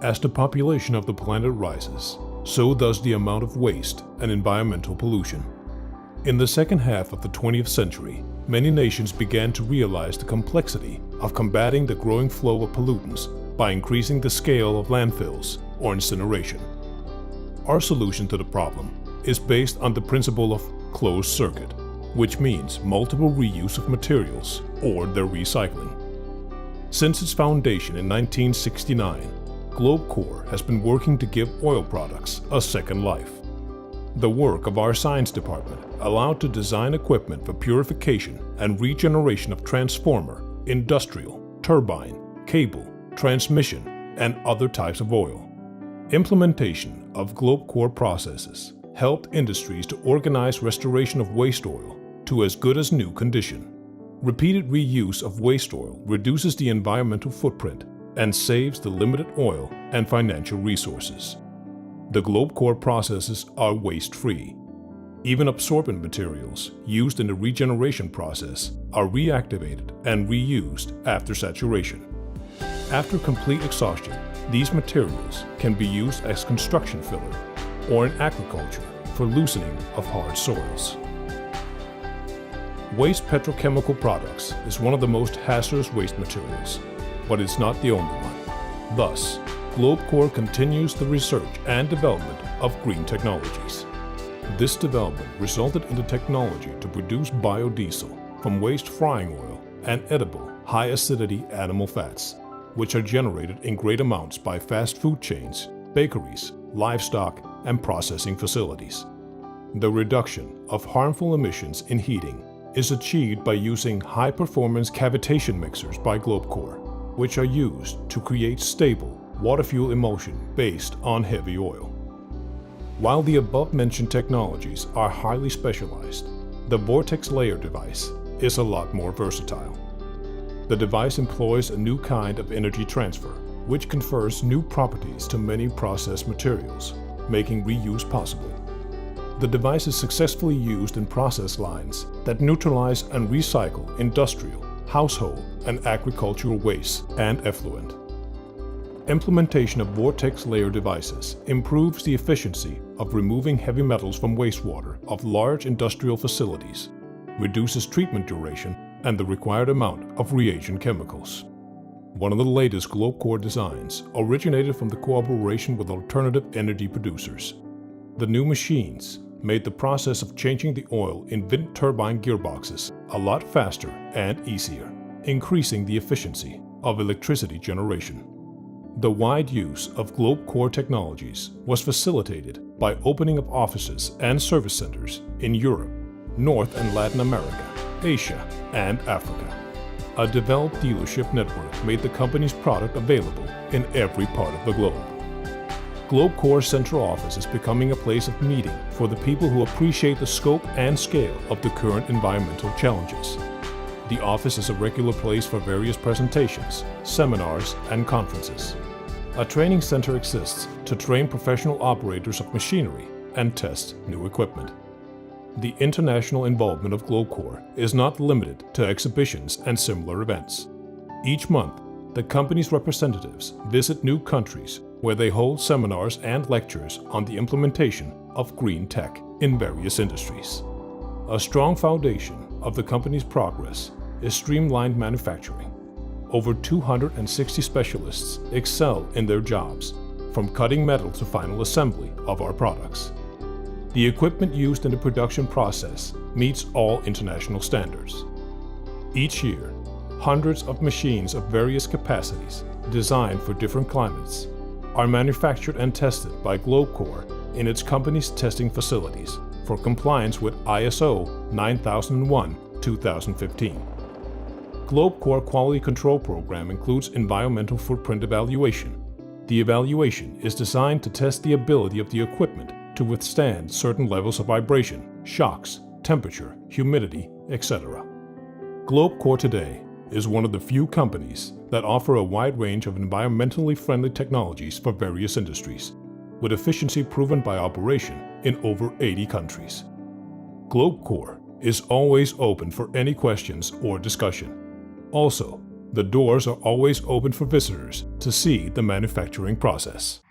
As the population of the planet rises, so does the amount of waste and environmental pollution. In the second half of the 20th century, many nations began to realize the complexity of combating the growing flow of pollutants by increasing the scale of landfills or incineration. Our solution to the problem is based on the principle of closed circuit, which means multiple reuse of materials or their recycling. Since its foundation in 1969, GlobeCore has been working to give oil products a second life. The work of our science department allowed to design equipment for purification and regeneration of transformer, industrial, turbine, cable, transmission, and other types of oil. Implementation of GlobeCore processes helped industries to organize restoration of waste oil to as good as new condition. Repeated reuse of waste oil reduces the environmental footprint and saves the limited oil and financial resources. The GlobeCore processes are waste-free. Even absorbent materials used in the regeneration process are reactivated and reused after saturation. After complete exhaustion, these materials can be used as construction filler or in agriculture for loosening of hard soils. Waste petrochemical products is one of the most hazardous waste materials, but it's not the only one. Thus, GlobeCore continues the research and development of green technologies. This development resulted in the technology to produce biodiesel from waste frying oil and edible, high-acidity animal fats, which are generated in great amounts by fast food chains, bakeries, livestock, and processing facilities. The reduction of harmful emissions in heating is achieved by using high-performance cavitation mixers by GlobeCore, which are used to create stable water-fuel emulsion based on heavy oil. While the above-mentioned technologies are highly specialized, the vortex layer device is a lot more versatile. The device employs a new kind of energy transfer, which confers new properties to many processed materials, making reuse possible. The device is successfully used in process lines that neutralize and recycle industrial, household, and agricultural waste and effluent. Implementation of vortex layer devices improves the efficiency of removing heavy metals from wastewater of large industrial facilities, reduces treatment duration, and the required amount of reagent chemicals. One of the latest GlobeCore designs originated from the cooperation with alternative energy producers. The new machines made the process of changing the oil in wind turbine gearboxes a lot faster and easier, increasing the efficiency of electricity generation. The wide use of GlobeCore technologies was facilitated by opening of offices and service centers in Europe, North and Latin America, Asia, and Africa. A developed dealership network made the company's product available in every part of the globe. GlobeCore's central office is becoming a place of meeting for the people who appreciate the scope and scale of the current environmental challenges. The office is a regular place for various presentations, seminars, and conferences. A training center exists to train professional operators of machinery and test new equipment. The international involvement of GlobeCore is not limited to exhibitions and similar events. Each month, the company's representatives visit new countries where they hold seminars and lectures on the implementation of green tech in various industries. A strong foundation of the company's progress is streamlined manufacturing. Over 260 specialists excel in their jobs, from cutting metal to final assembly of our products. The equipment used in the production process meets all international standards. Each year, hundreds of machines of various capacities, designed for different climates, are manufactured and tested by GlobeCore in its company's testing facilities for compliance with ISO 9001-2015. GlobeCore Quality Control Program includes environmental footprint evaluation. The evaluation is designed to test the ability of the equipment to withstand certain levels of vibration, shocks, temperature, humidity, etc. GlobeCore today is one of the few companies that offer a wide range of environmentally friendly technologies for various industries, with efficiency proven by operation in over 80 countries. GlobeCore is always open for any questions or discussion. Also, The doors are always open for visitors to see the manufacturing process.